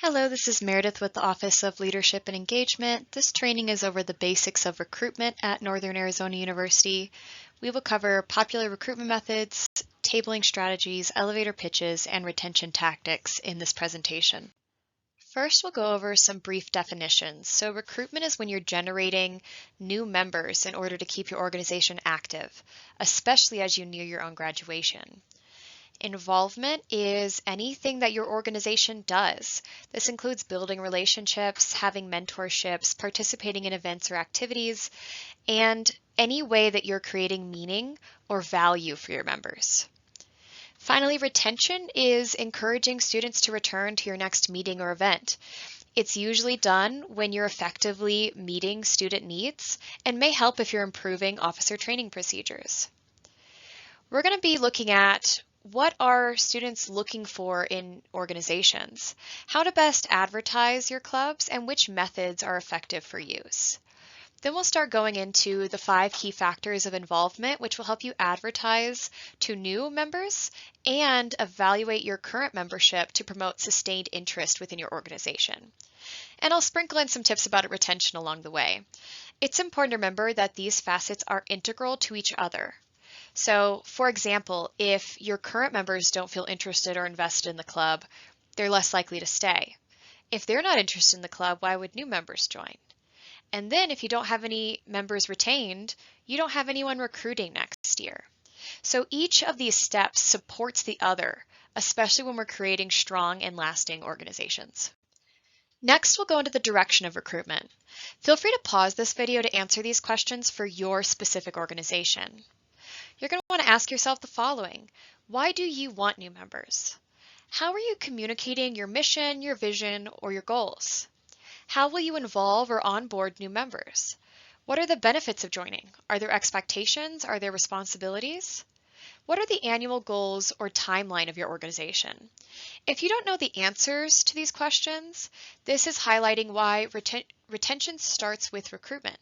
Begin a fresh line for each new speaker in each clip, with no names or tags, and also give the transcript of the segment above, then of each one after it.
Hello, this is Meredith with the Office of Leadership and Engagement. This training is over the basics of recruitment at Northern Arizona University. We will cover popular recruitment methods, tabling strategies, elevator pitches, and retention tactics in this presentation. First, we'll go over some brief definitions. So recruitment is when you're generating new members in order to keep your organization active, especially as you near your own graduation. Involvement is anything that your organization does. This includes building relationships, having mentorships, participating in events or activities, and any way that you're creating meaning or value for your members. Finally, retention is encouraging students to return to your next meeting or event. It's usually done when you're effectively meeting student needs and may help if you're improving officer training procedures. We're going to be looking at what are students looking for in organizations, how to best advertise your clubs, and which methods are effective for use. Then we'll start going into the 5 key factors of involvement, which will help you advertise to new members and evaluate your current membership to promote sustained interest within your organization. And I'll sprinkle in some tips about retention along the way. It's important to remember that these facets are integral to each other. So, for example, if your current members don't feel interested or invested in the club, they're less likely to stay. If they're not interested in the club, why would new members join? And then if you don't have any members retained, you don't have anyone recruiting next year. So each of these steps supports the other, especially when we're creating strong and lasting organizations. Next, we'll go into the direction of recruitment. Feel free to pause this video to answer these questions for your specific organization. You're going to want to ask yourself the following. Why do you want new members? How are you communicating your mission, your vision, or your goals? How will you involve or onboard new members? What are the benefits of joining? Are there expectations? Are there responsibilities? What are the annual goals or timeline of your organization? If you don't know the answers to these questions, this is highlighting why retention starts with recruitment.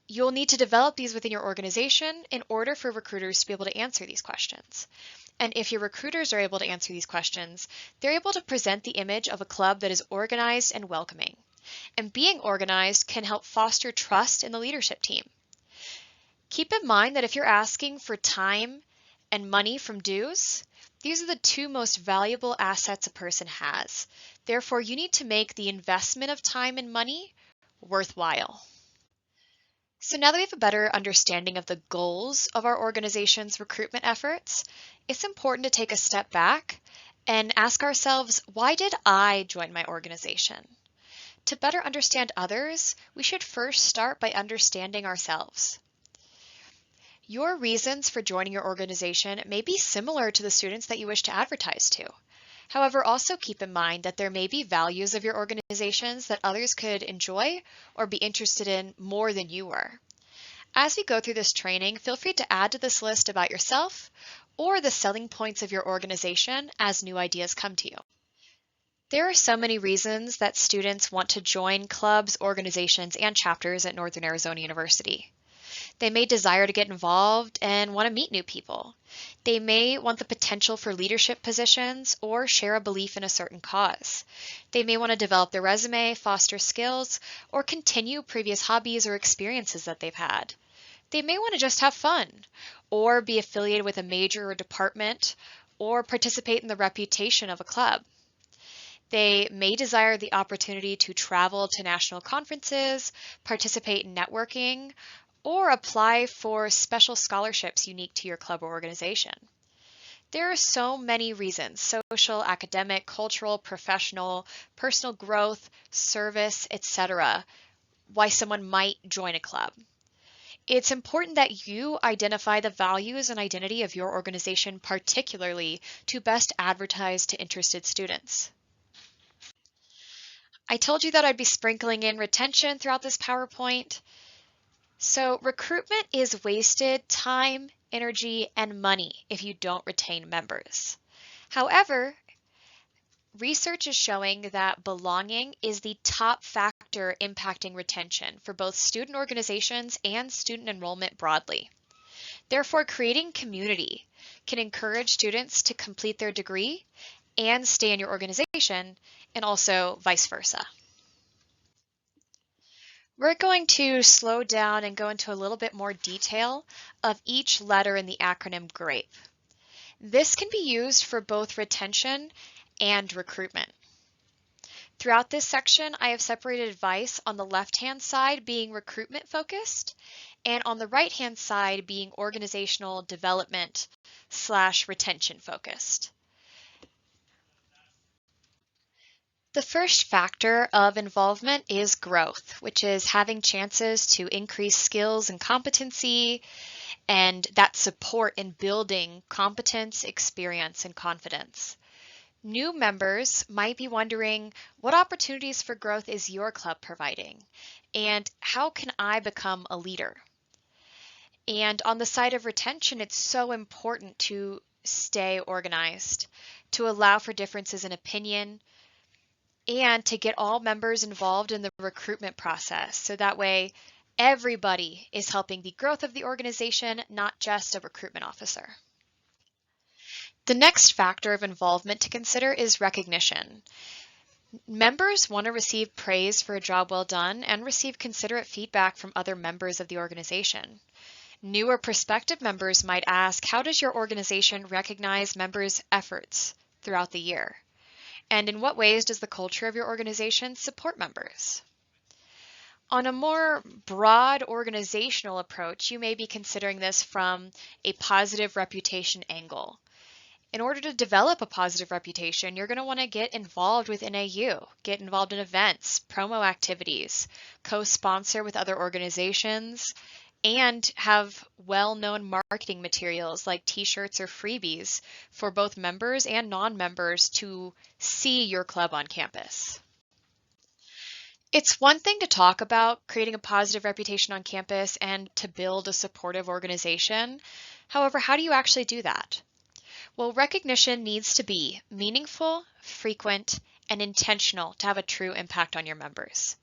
You'll need to develop these within your organization in order for recruiters to be able to answer these questions. And if your recruiters are able to answer these questions, they're able to present the image of a club that is organized and welcoming. And being organized can help foster trust in the leadership team. Keep in mind that if you're asking for time and money from dues, these are the 2 most valuable assets a person has. Therefore, you need to make the investment of time and money worthwhile. So now that we have a better understanding of the goals of our organization's recruitment efforts, it's important to take a step back and ask ourselves, why did I join my organization? To better understand others, we should first start by understanding ourselves. Your reasons for joining your organization may be similar to the students that you wish to advertise to. However, also keep in mind that there may be values of your organizations that others could enjoy or be interested in more than you were. As we go through this training, feel free to add to this list about yourself or the selling points of your organization as new ideas come to you. There are so many reasons that students want to join clubs, organizations, and chapters at Northern Arizona University. They may desire to get involved and want to meet new people. They may want the potential for leadership positions or share a belief in a certain cause. They may want to develop their resume, foster skills, or continue previous hobbies or experiences that they've had. They may want to just have fun, or be affiliated with a major or department, or participate in the reputation of a club. They may desire the opportunity to travel to national conferences, participate in networking, or apply for special scholarships unique to your club or organization. There are so many reasons: social, academic, cultural, professional, personal growth, service, etc., why someone might join a club. It's important that you identify the values and identity of your organization particularly to best advertise to interested students. I told you that I'd be sprinkling in retention throughout this PowerPoint. So recruitment is wasted time, energy, and money if you don't retain members. However, research is showing that belonging is the top factor impacting retention for both student organizations and student enrollment broadly. Therefore, creating community can encourage students to complete their degree and stay in your organization, and also vice versa. We're going to slow down and go into a little bit more detail of each letter in the acronym GRAPE. This can be used for both retention and recruitment. Throughout this section, I have separated advice on the left-hand side being recruitment focused, and on the right-hand side being organizational development / retention focused. The first factor of involvement is growth, which is having chances to increase skills and competency, and that support in building competence, experience, and confidence. New members might be wondering, what opportunities for growth is your club providing? And how can I become a leader? And on the side of retention, it's so important to stay organized, to allow for differences in opinion, and to get all members involved in the recruitment process. So that way, everybody is helping the growth of the organization, not just a recruitment officer. The next factor of involvement to consider is recognition. Members want to receive praise for a job well done and receive considerate feedback from other members of the organization. New or prospective members might ask, how does your organization recognize members' efforts throughout the year? And in what ways does the culture of your organization support members? On a more broad organizational approach, you may be considering this from a positive reputation angle. In order to develop a positive reputation, you're going to want to get involved with NAU, get involved in events, promo activities, co-sponsor with other organizations, and have well-known marketing materials like t-shirts or freebies for both members and non-members to see your club on campus. It's one thing to talk about creating a positive reputation on campus and to build a supportive organization. However, how do you actually do that? Well, recognition needs to be meaningful, frequent, and intentional to have a true impact on your members.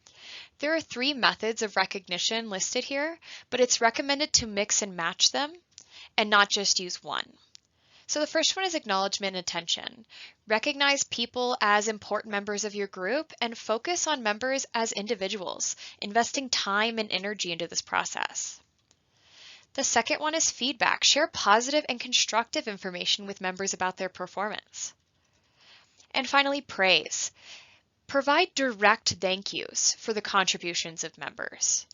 There are 3 methods of recognition listed here, but it's recommended to mix and match them and not just use one. So the first one is acknowledgement and attention. Recognize people as important members of your group and focus on members as individuals, investing time and energy into this process. The second one is feedback. Share positive and constructive information with members about their performance. And finally, praise. Provide direct thank yous for the contributions of members.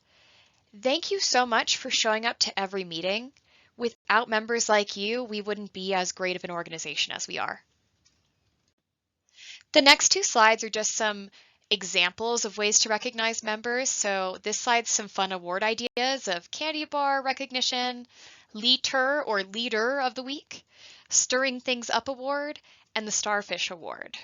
Thank you so much for showing up to every meeting. Without members like you, we wouldn't be as great of an organization as we are. The next 2 slides are just some examples of ways to recognize members. So this slide's some fun award ideas of candy bar recognition, leader or leader of the week, stirring things up award, and the starfish award.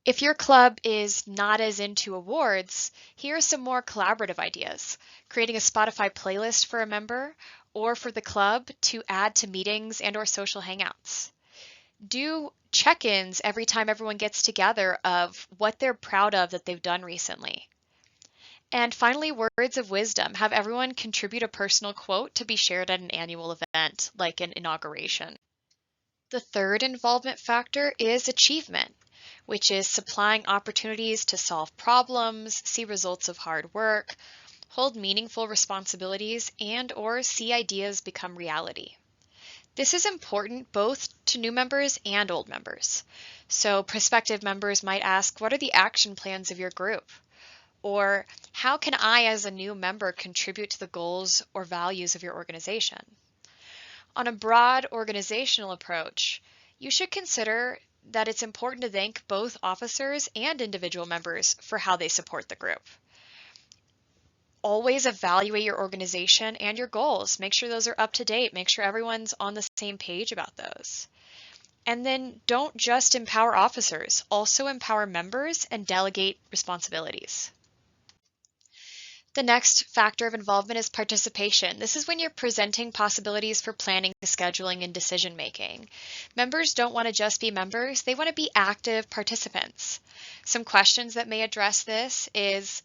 If your club is not as into awards, here are some more collaborative ideas. Creating a Spotify playlist for a member or for the club to add to meetings and or social hangouts. Do check-ins every time everyone gets together of what they're proud of that they've done recently. And finally, words of wisdom. Have everyone contribute a personal quote to be shared at an annual event, like an inauguration. The third involvement factor is achievement, which is supplying opportunities to solve problems, see results of hard work, hold meaningful responsibilities, and or see ideas become reality. This is important both to new members and old members. So prospective members might ask, what are the action plans of your group? Or how can I as a new member contribute to the goals or values of your organization? On a broad organizational approach, you should consider that it's important to thank both officers and individual members for how they support the group. Always evaluate your organization and your goals. Make sure those are up to date. Make sure everyone's on the same page about those. And then don't just empower officers, also empower members and delegate responsibilities. The next factor of involvement is participation. This is when you're presenting possibilities for planning, scheduling, and decision making. Members don't want to just be members, they want to be active participants. Some questions that may address this is,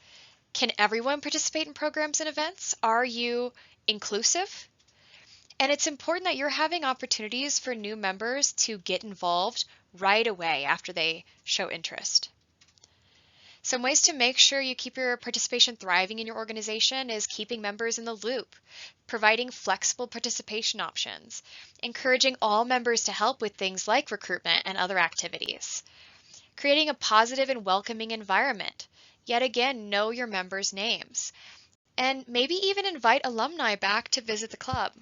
can everyone participate in programs and events? Are you inclusive? And it's important that you're having opportunities for new members to get involved right away after they show interest. Some ways to make sure you keep your participation thriving in your organization is keeping members in the loop, providing flexible participation options, encouraging all members to help with things like recruitment and other activities, creating a positive and welcoming environment. Yet again, know your members' names, and maybe even invite alumni back to visit the club.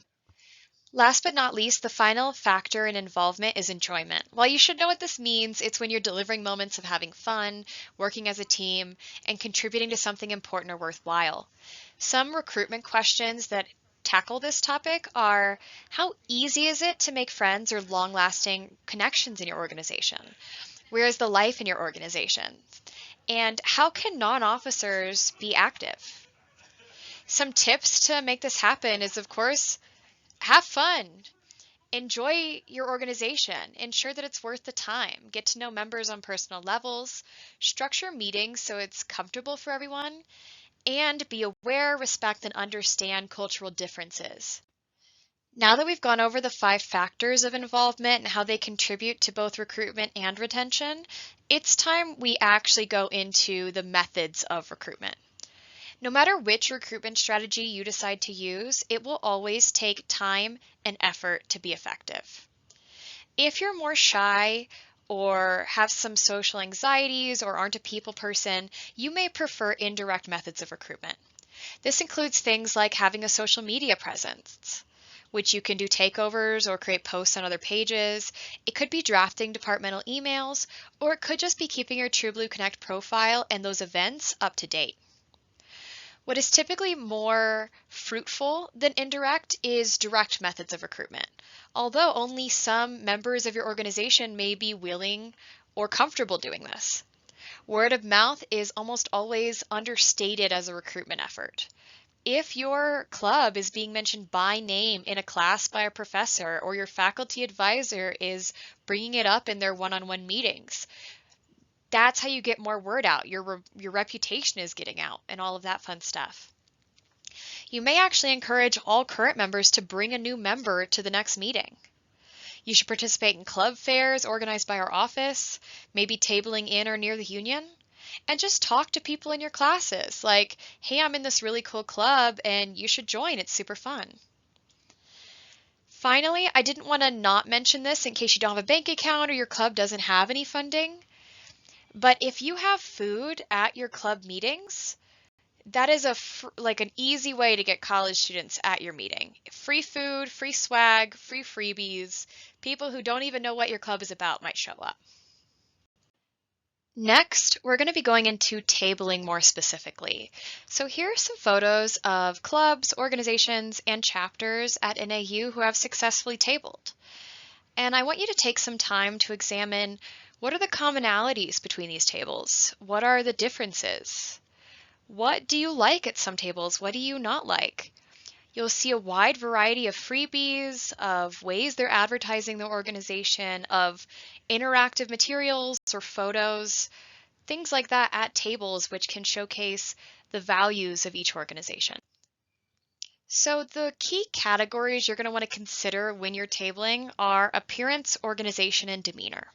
Last but not least, the final factor in involvement is enjoyment. While you should know what this means, it's when you're delivering moments of having fun, working as a team, and contributing to something important or worthwhile. Some recruitment questions that tackle this topic are: how easy is it to make friends or long-lasting connections in your organization? Where is the life in your organization? And how can non-officers be active? Some tips to make this happen is, of course, have fun. Enjoy your organization. Ensure that it's worth the time. Get to know members on personal levels. Structure meetings so it's comfortable for everyone. And be aware, respect, and understand cultural differences. Now that we've gone over the 5 factors of involvement and how they contribute to both recruitment and retention, it's time we actually go into the methods of recruitment. No matter which recruitment strategy you decide to use, it will always take time and effort to be effective. If you're more shy or have some social anxieties or aren't a people person, you may prefer indirect methods of recruitment. This includes things like having a social media presence, which you can do takeovers or create posts on other pages. It could be drafting departmental emails, or it could just be keeping your TrueBlue Connect profile and those events up to date. What is typically more fruitful than indirect is direct methods of recruitment, although only some members of your organization may be willing or comfortable doing this. Word of mouth is almost always understated as a recruitment effort. If your club is being mentioned by name in a class by a professor, or your faculty advisor is bringing it up in their one-on-one meetings, that's how you get more word out. Your reputation is getting out and all of that fun stuff. You may actually encourage all current members to bring a new member to the next meeting. You should participate in club fairs organized by our office, maybe tabling in or near the union, and just talk to people in your classes like, hey, I'm in this really cool club and you should join, it's super fun. Finally, I didn't want to not mention this in case you don't have a bank account or your club doesn't have any funding. But if you have food at your club meetings, that is an easy way to get college students at your meeting. Free food, free swag, free freebies. People who don't even know what your club is about might show up. Next, we're going to be going into tabling more specifically. So here are some photos of clubs, organizations, and chapters at NAU who have successfully tabled. And I want you to take some time to examine: what are the commonalities between these tables? What are the differences? What do you like at some tables? What do you not like? You'll see a wide variety of freebies, of ways they're advertising the organization, of interactive materials or photos, things like that at tables which can showcase the values of each organization. So the key categories you're going to want to consider when you're tabling are appearance, organization, and demeanor.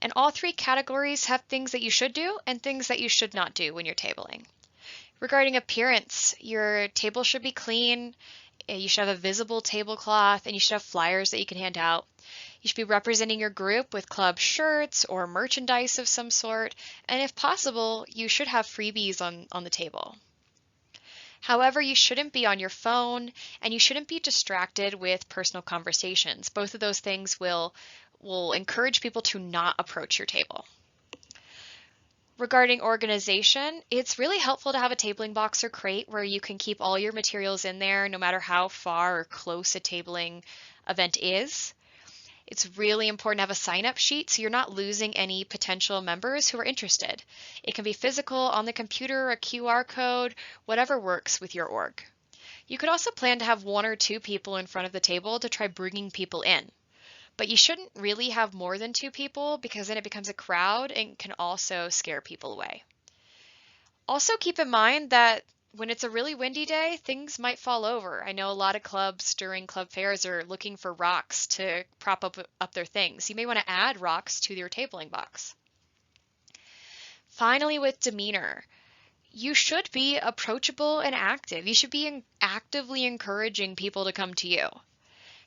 And all 3 categories have things that you should do and things that you should not do when you're tabling. Regarding appearance, your table should be clean, you should have a visible tablecloth, and you should have flyers that you can hand out. You should be representing your group with club shirts or merchandise of some sort, and if possible, you should have freebies on the table. However, you shouldn't be on your phone, and you shouldn't be distracted with personal conversations. Both of those things will encourage people to not approach your table. Regarding organization, it's really helpful to have a tabling box or crate where you can keep all your materials in there no matter how far or close a tabling event is. It's really important to have a sign-up sheet so you're not losing any potential members who are interested. It can be physical, on the computer, a QR code, whatever works with your org. You could also plan to have 1 or 2 people in front of the table to try bringing people in. But you shouldn't really have more than 2 people because then it becomes a crowd and can also scare people away. Also keep in mind that When it's a really windy day, things might fall over. I know a lot of clubs during club fairs are looking for rocks to prop up their things. You may want to add rocks to your tabling box. Finally, with demeanor, you should be approachable and active. You should be actively encouraging people to come to you.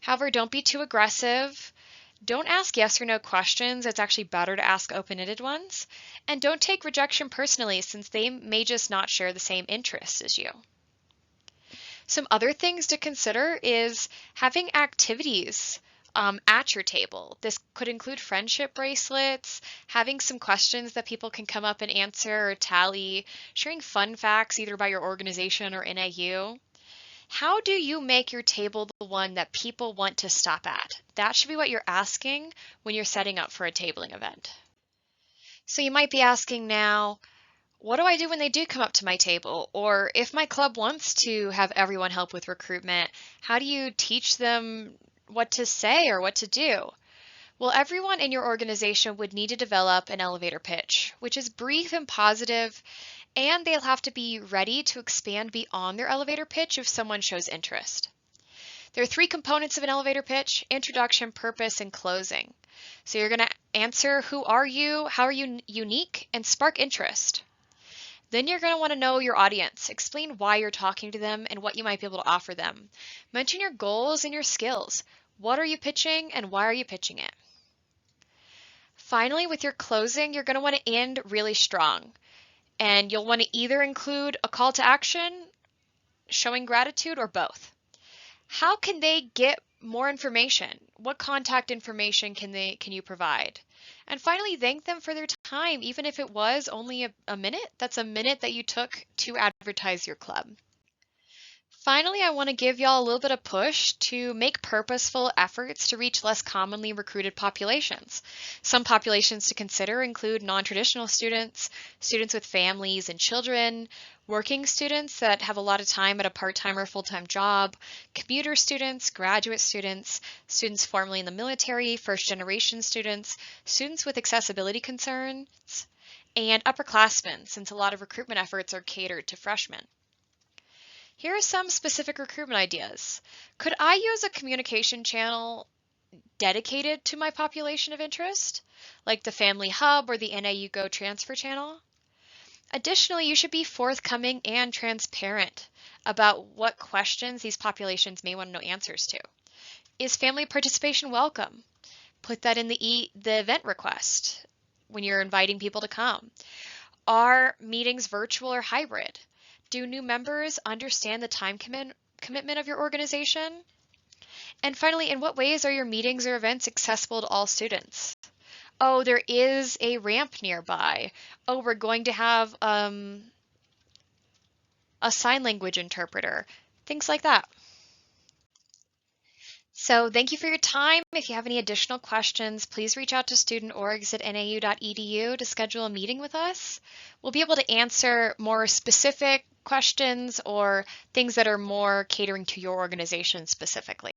However, don't be too aggressive. Don't ask yes or no questions. It's actually better to ask open-ended ones. And don't take rejection personally, since they may just not share the same interests as you. Some other things to consider is having activities at your table. This could include friendship bracelets, having some questions that people can come up and answer or tally, sharing fun facts either by your organization or NAU. How do you make your table the one that people want to stop at? That should be what you're asking when you're setting up for a tabling event. So you might be asking now, what do I do when they do come up to my table? Or if my club wants to have everyone help with recruitment, how do you teach them what to say or what to do? Well, everyone in your organization would need to develop an elevator pitch, which is brief and positive, and they'll have to be ready to expand beyond their elevator pitch if someone shows interest. There are 3 components of an elevator pitch: introduction, purpose, and closing. So you're going to answer who are you, how are you unique, and spark interest. Then you're going to want to know your audience. Explain why you're talking to them and what you might be able to offer them. Mention your goals and your skills. What are you pitching and why are you pitching it? Finally, with your closing, you're going to want to end really strong. And you'll want to either include a call to action, showing gratitude, or both. How can they get more information? What contact information can you provide? And finally, thank them for their time, even if it was only a minute. That's a minute that you took to advertise your club. Finally, I want to give y'all a little bit of push to make purposeful efforts to reach less commonly recruited populations. Some populations to consider include non-traditional students, students with families and children, working students that have a lot of time at a part-time or full-time job, commuter students, graduate students, students formerly in the military, first-generation students, students with accessibility concerns, and upperclassmen, since a lot of recruitment efforts are catered to freshmen. Here are some specific recruitment ideas. Could I use a communication channel dedicated to my population of interest, like the Family Hub or the NAU Go Transfer channel? Additionally, you should be forthcoming and transparent about what questions these populations may want to know answers to. Is family participation welcome? Put that in the event request when you're inviting people to come. Are meetings virtual or hybrid? Do new members understand the time commitment of your organization? And finally, in what ways are your meetings or events accessible to all students? Oh, there is a ramp nearby. Oh, we're going to have a sign language interpreter. Things like that. So thank you for your time. If you have any additional questions, please reach out to studentorgs@nau.edu to schedule a meeting with us. We'll be able to answer more specific questions or things that are more catering to your organization specifically.